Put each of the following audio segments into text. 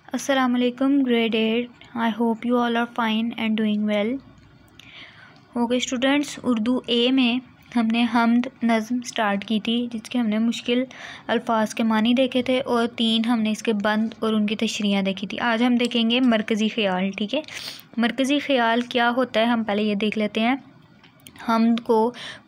Assalamualaikum grade 8. I hope you all are fine and doing well. Okay students, Urdu A में हमने हम्द नज़्म start की थी, जिसके हमने मुश्किल अल्फाज के मानी देखे थे और 3 हमने इसके बंद और उनकी तशरीह देखी थी। आज हम देखेंगे मरकज़ी ख़याल। ठीक है, मरकज़ी ख़याल क्या होता है हम पहले ये देख लेते हैं। हम्द को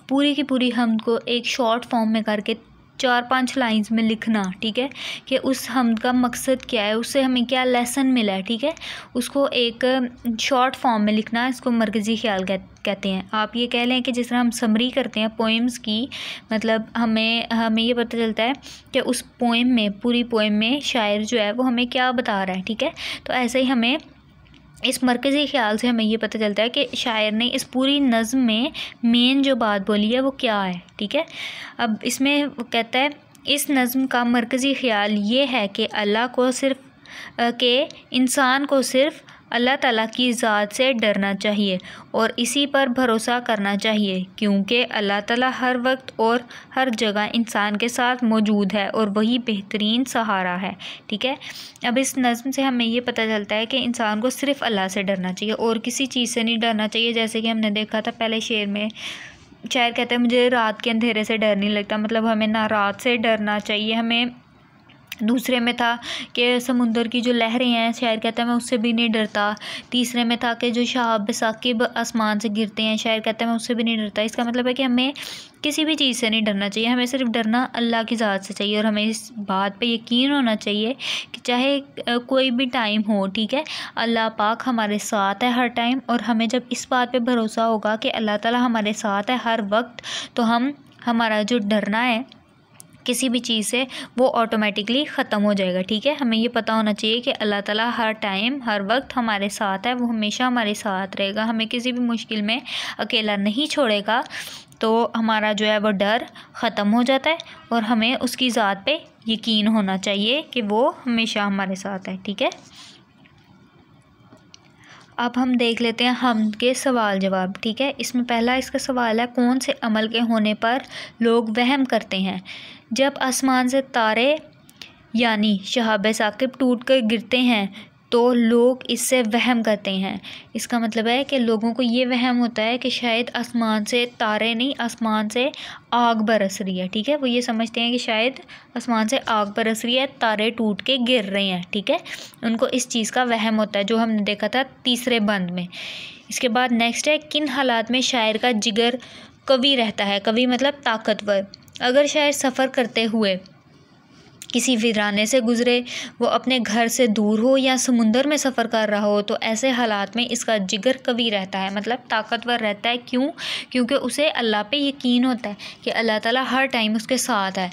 पूरी की पूरी हम्द को एक शॉर्ट फॉर्म में करके 4-5 लाइंस में लिखना। ठीक है, कि उस हम्द का मकसद क्या है, उससे हमें क्या लेसन मिला है। ठीक है, उसको एक शॉर्ट फॉर्म में लिखना, इसको मरकज़ी ख़याल कहते हैं। आप ये कह लें कि जिस तरह हम समरी करते हैं पोइम्स की, मतलब हमें ये पता चलता है कि उस पोइम में, पूरी पोइम में शायर जो है वो हमें क्या बता रहा है। ठीक है, तो ऐसे ही हमें इस मरकज़ी ख़याल से हमें ये पता चलता है कि शायर ने इस पूरी नज़्म में मेन जो बात बोली है वो क्या है। ठीक है, अब इसमें वो कहता है इस नज़्म का मरकज़ी ख़याल ये है कि अल्लाह को इंसान को सिर्फ़ अल्लाह ताला की ज़ात से डरना चाहिए और इसी पर भरोसा करना चाहिए, क्योंकि अल्लाह ताला हर वक्त और हर जगह इंसान के साथ मौजूद है और वही बेहतरीन सहारा है। ठीक है, अब इस नज़्म से हमें ये पता चलता है कि इंसान को सिर्फ़ अल्लाह से डरना चाहिए और किसी चीज़ से नहीं डरना चाहिए। जैसे कि हमने देखा था पहले शेर में, शायर कहता है मुझे रात के अंधेरे से डर नहीं लगता, मतलब हमें ना रात से डरना चाहिए। हमें दूसरे में था कि समुंदर की जो लहरें हैं, शायर कहता है मैं उससे भी नहीं डरता। तीसरे में था कि जो शहाब साकिब आसमान से गिरते हैं, शायर कहता है मैं उससे भी नहीं डरता। इसका मतलब है कि हमें किसी भी चीज़ से नहीं डरना चाहिए, हमें सिर्फ डरना अल्लाह की ज़ात से चाहिए और हमें इस बात पे यकीन होना चाहिए कि चाहे कोई भी टाइम हो, ठीक है, अल्लाह पाक हमारे साथ है हर टाइम। और हमें जब इस बात पे भरोसा होगा कि अल्लाह ताला हमारे साथ है हर वक्त, तो हमारा जो डरना है किसी भी चीज़ से वो ऑटोमेटिकली ख़त्म हो जाएगा। ठीक है, हमें ये पता होना चाहिए कि अल्लाह ताला हर टाइम हर वक्त हमारे साथ है, वो हमेशा हमारे साथ रहेगा, हमें किसी भी मुश्किल में अकेला नहीं छोड़ेगा। तो हमारा जो है वो डर ख़त्म हो जाता है और हमें उसकी ज़ात पे यकीन होना चाहिए कि वो हमेशा हमारे साथ है। ठीक है, अब हम देख लेते हैं हम्द के सवाल जवाब। ठीक है, इसमें पहला इसका सवाल है कौन से अमल के होने पर लोग वहम करते हैं। जब आसमान से तारे यानी शहाब साकिब टूट कर गिरते हैं तो लोग इससे वहम करते हैं। इसका मतलब है कि लोगों को ये वहम होता है कि शायद आसमान से तारे नहीं, आसमान से आग बरस रही है। ठीक है, वो ये समझते हैं कि शायद आसमान से आग बरस रही है, तारे टूट के गिर रहे हैं। ठीक है, उनको इस चीज़ का वहम होता है, जो हमने देखा था तीसरे बंद में। इसके बाद नेक्स्ट है किन हालात में शायर का जिगर कवि रहता है। कवि मतलब ताकतवर। अगर शायर सफ़र करते हुए किसी वीराने से गुज़रे, वो अपने घर से दूर हो या समुंदर में सफ़र कर रहा हो, तो ऐसे हालात में इसका जिगर कवी रहता है, मतलब ताकतवर रहता है। क्यों? क्योंकि उसे अल्लाह पे यकीन होता है कि अल्लाह ताला हर टाइम उसके साथ है।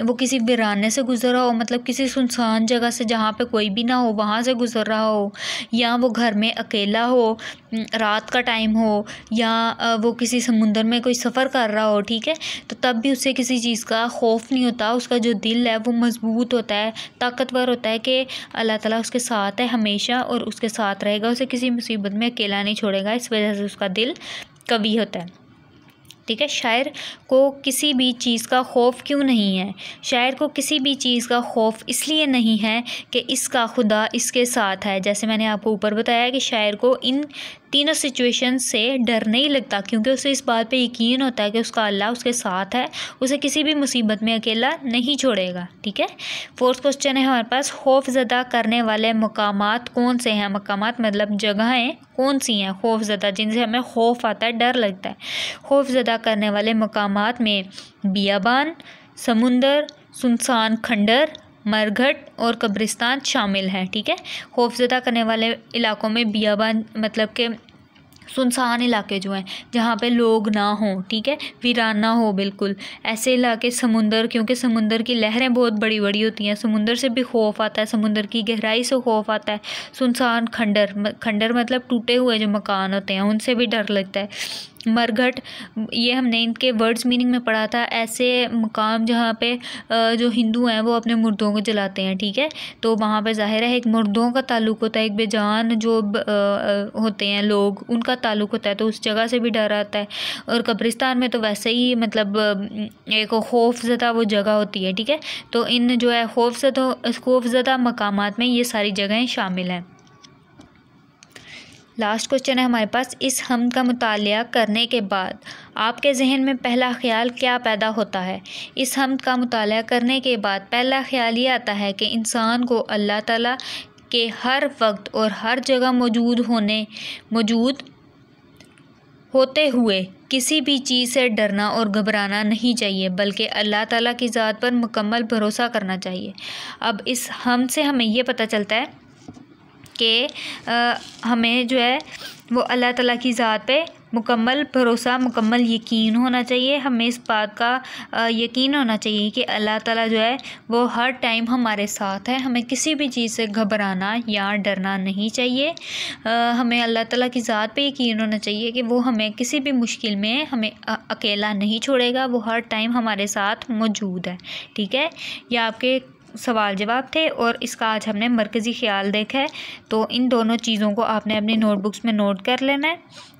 वो किसी वीराने से गुज़र रहा हो, मतलब किसी सुनसान जगह से जहाँ पे कोई भी ना हो वहाँ से गुज़र रहा हो, या वो घर में अकेला हो, रात का टाइम हो, या वो किसी समुंदर में कोई सफ़र कर रहा हो। ठीक है, तो तब भी उसे किसी चीज़ का खौफ नहीं होता, उसका जो दिल है वो मजबूत होता है, ताकतवर होता है कि अल्लाह ताला उसके साथ है हमेशा और उसके साथ रहेगा, उसे किसी मुसीबत में अकेला नहीं छोड़ेगा। इस वजह से उसका दिल कवी होता है। ठीक है, शायर को किसी भी चीज़ का खौफ क्यों नहीं है। शायर को किसी भी चीज़ का खौफ इसलिए नहीं है कि इसका खुदा इसके साथ है। जैसे मैंने आपको ऊपर बताया कि शायर को इन तीनों सिचुएशन से डर नहीं लगता, क्योंकि उसे इस बात पे यकीन होता है कि उसका अल्लाह उसके साथ है, उसे किसी भी मुसीबत में अकेला नहीं छोड़ेगा। ठीक है, फोर्थ क्वेश्चन है हमारे पास, खौफज़दा करने वाले मकामात कौन से हैं। मकामात मतलब जगहें कौन सी हैं खौफज़दा, जिनसे हमें खौफ आता है, डर लगता है। खौफज़दा करने वाले मकामात में बियाबान, समुंदर, सुनसान खंडर, मरघट और कब्रिस्तान शामिल हैं। ठीक है, खौफज़दा करने वाले इलाकों में बियाबान मतलब कि सुनसान इलाके जो हैं जहाँ पे लोग ना हों, ठीक है, वीराना हो बिल्कुल, ऐसे इलाके। समुंदर, क्योंकि समुंदर की लहरें बहुत बड़ी बड़ी होती हैं, समुंदर से भी खौफ आता है, समुंदर की गहराई से खौफ आता है। सुनसान खंडर, खंडर मतलब टूटे हुए जो मकान होते हैं, उनसे भी डर लगता है। मरघट, ये हमने इनके वर्ड्स मीनिंग में पढ़ा था। ऐसे मकाम जहाँ पे जो हिंदू हैं वो अपने मुर्दों को जलाते हैं, ठीक है। तो वहाँ पे ज़ाहिर है एक मुर्दों का ताल्लुक़ होता है, एक बेजान जो होते हैं लोग, उनका ताल्लुक़ होता है, तो उस जगह से भी डर आता है। और कब्रिस्तान में तो वैसे ही मतलब एक खौफज़दा वो जगह होती है, ठीक है। तो इन जो है खौफज़दा मकामात में ये सारी जगहें शामिल हैं। लास्ट क्वेश्चन है हमारे पास, इस हम्द का मुतालिया करने के बाद आपके जहन में पहला ख्याल क्या पैदा होता है? इस हम्द का मुतालिया करने के बाद पहला ख्याल ये आता है कि इंसान को अल्लाह ताला के हर वक्त और हर जगह मौजूद होते हुए किसी भी चीज़ से डरना और घबराना नहीं चाहिए, बल्कि अल्लाह ताला की ज़ात पर मुकम्मल भरोसा करना चाहिए। अब इस हम्द से हमें ये पता चलता है कि हमें जो है वो अल्लाह ताला की ज़ात पे मुकम्मल भरोसा, मुकम्मल यकीन होना चाहिए। हमें इस बात का यकीन होना चाहिए कि अल्लाह ताला जो है वो हर टाइम हमारे साथ है। हमें किसी भी चीज़ से घबराना या डरना नहीं चाहिए। हमें अल्लाह ताला की ज़ात पे यकीन होना चाहिए कि वो हमें किसी भी मुश्किल में हमें अकेला नहीं छोड़ेगा, वो हर टाइम हमारे साथ मौजूद है, ठीक है। ये आपके सवाल जवाब थे और इसका आज हमने मरकज़ी ख़्याल देखा है। तो इन दोनों चीज़ों को आपने अपनी नोटबुक्स में नोट कर लेना है,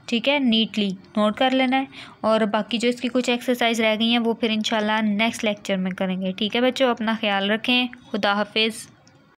ठीक है, नीटली नोट कर लेना है। और बाकी जो इसकी कुछ एक्सरसाइज रह गई हैं वो फिर इंशाल्लाह नेक्स्ट लेक्चर में करेंगे, ठीक है बच्चों। अपना ख्याल रखें, खुदा हाफिज़।